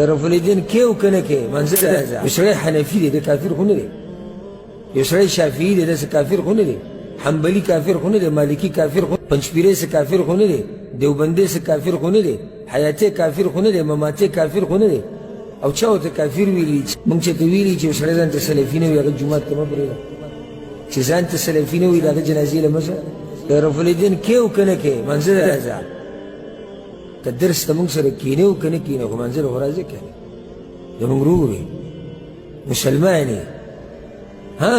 رفع اليدين کې او کنه کې منځ راځه یو سړی حنفي دی د کافر خو نه دی یو سړی شافعي دی داسې کافر خو نه دی حنبلي کافر خو نه دی مالکي کافر خو پنجپیری سے کافر خو نه دی دیوبندي سے کافر خو نه دی حیاتي کافر خو نه دی مماتي کافر خو نه دی او چا ورته کافر ویلي موږ چې ته ویلي چې یو سړی ځان ته سلفي نه وي هغه جومات ته مه پرېږده چې ځان ته سلفي نه وي د هغه جنازې له مه شه رفع اليدين کې او کنه کې منځ راځه که درس ته موږ سره کینې او که نه کینې خو منزل خو راځي که نه زموږ ورور یې مسلمان یې ها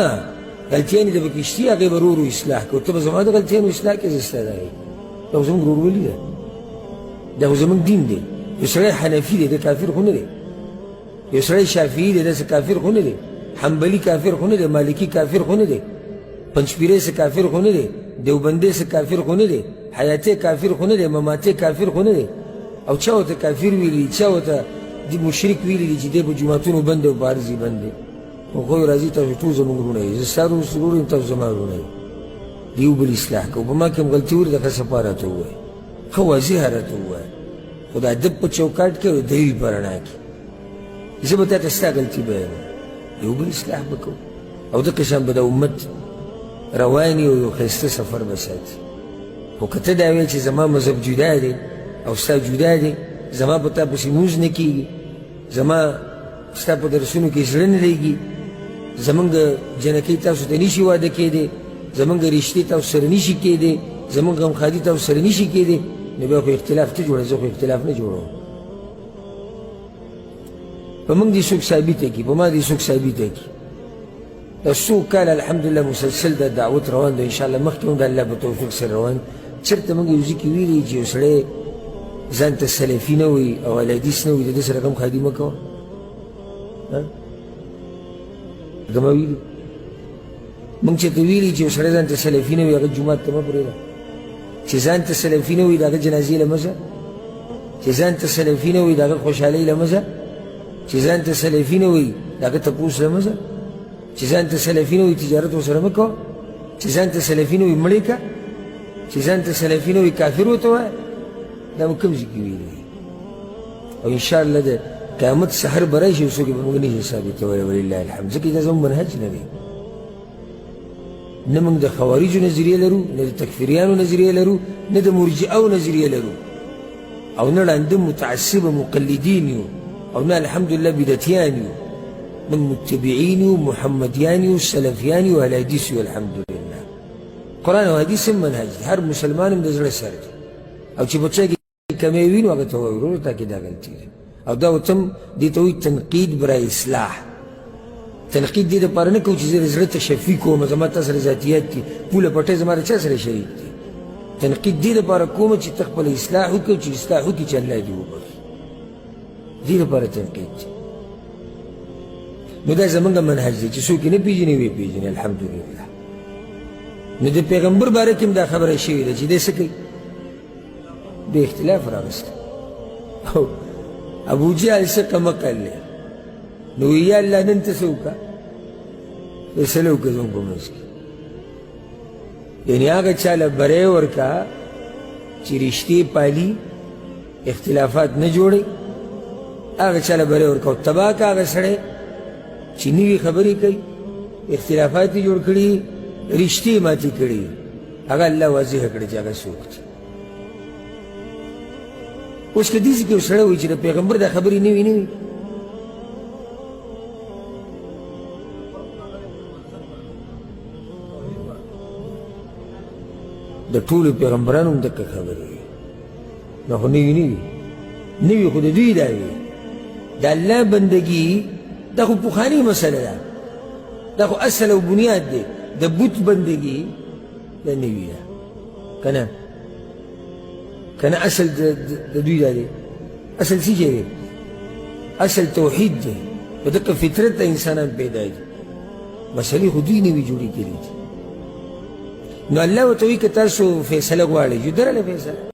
غلطیان یې د پکې شتي هغې به ورو ورو اصلاح کړو ته به زما د غلطیانو اصلاح کې زه ستا دا وي دا خو زموږ ورورولي ده دا خو زموږ دین دی یو سړی حنفي دی د کافر خو نه دی یو سړی شافعي دی داسې کافر خو نه دی حنبلي کافر خو نه دی مالکي کافر خو نه دی پنجپیری سے کافر خو نه دی دیوبندي سے کافر خو نه دی حیاتي کافر خو نه دی مماتي کافر خو نه دی او چا ورته کافر ویلي چا ورته مشرک ویلي دي چې دی په جوماتونو بند دی او په عرض یې بند دی نو خو راځي تاسو ټول زموږ وروڼه یې زه ستا ورور یم تاسو زما وروڼه یې د یو بل اصلاح کوو په ما کې هم غلطي ولې دغه صفا راته ووایه ښه واضحه راته ووایه خو د ادب په چوکاټ کې او دلیل په رڼا کې زه به تا ته ستا غلطي بیانوم یو بل اصلاح به کوو او دغه شان به د امت رواني او یو ښایسته سفر به ساتي خو که ته دا ویل چې زما مذهب جدا دی او ستا جدا دی زما په تا پسې لمونځ نه کېږي زما ستا په درسونو کې زړه نه لګي زمونږ جنکۍ تاسو ته نشي واده کېدی زمونږ رشتې تاسو سره نشي کېدی زمونږ غمخادي تاسو سره نشي کېدی نو بیا خو اختلاف ته جوړه زه خو اختلاف نه جوړوم په موږ دې څوک ثابته کړي په ما دې څوک ثابته کړي دا څو کاله الحمدلله مسلسل د دعوت روان دی انشاءالله مخکې هم د الله په توفیق سره روان چېرته موږ یو ځای کې ویلي چې یو سړی ځان ته سلفي نه وي او اهلحدیث نه وي د ده سره غمخادي مه کوه ده ما ویلي موږ چېرته ویلي چې یو سړی ځان ته سلفي نه وي هغه جومات ته مه پرېږده چې ځان ته سلفي نه وي د هغه جنازې له مه ځه چې ځان ته سلفي نه وي د هغه خوشحالۍ له مه ځه چې ځان ته سلفي نه وي د هغه تپوس له مه ځه چې ځان ته سلفي نه وي تجارت ورسره مه کوه چې ځان ته سلفي نه وي مړې که چې ځان ته سلفي نه وي کافر ورته وایه دا مو کوم ځای کې ویلي او انشاءالله د قیامت سحر به راشي یو څوک یې به موږ نشي ثابتولی ولله الحمد ځکه دا زموږ منهج نه دی نه موږ د خوارجو نظریه لرو نه د تکفیریانو نظریه لرو نه د مرجئو نظریه لرو او نه ړانده متعصبه مقلدین یو او نه الحمدلله بدعتیان یو من متبعين محمديان سلفيان واهل حديث والحمد لله قرآن او حدیث هم منهج دی هر مسلمان هم د زړه سر دی او چې په چا کې کمی وي نو هغه ته وایي ورور تا کې دا غلطي ده او دا ورته هم دې ته وایي تنقید برای اصلاح تنقید دې دپاره نه کوو چې زه د زړه تشفي کوم زما تا سره ذاتیات دي پوله پټۍ زما د چا سره شریک دي تنقید دې دپاره کوم چې ته خپله اصلاح وکړو چې اصلاح وکړي چې الله دې وبخي دې دپاره تنقید دی نو دا زمونږ منهج دی چې څوک یې نه پېژني ویې پېژني الحمدلله نو د پیغمبر باره کې هم دا خبره شوې ده چې دی څه کوي د اختلاف راوستی او ابوجهل څه کمقل دی نو وی یا الله نن ته څه وکړه فیصله وکړه زموږ په منځ کې یعنې هغه چا له بری ورکړه چې رشتې پالي اختلافات نه جوړوي هغه چا له بری ورکړه او تباه که هغه سړی چې نوي خبرې کوي اختلافات یې جوړ کړي رشتې ماتې کړي هغه الله واضح کړي چې هغه څوک دي اوس که داسې کې یو سړی وایي چې د پیغمبر دا خبرې نه وي نه وي د ټولو پیغمبرانو هم دقه خبرې وي نو خو نوي نه وي نه وي خو د دوی دا وي د الله بندګي دا خو پخواني مسله ده دا خو اصل او بنیاد دی د بت بندګي دا نوي ده که نه که نه اصل د دوی دا دی اصل څه دی اصل توحید دی په دغه فطرت د انسانان پیدا دي مسلې خو دوی نوي جوړې کړي دي نو الله ورته وایي که تاسو فیصله غواړئ جو درله فیصله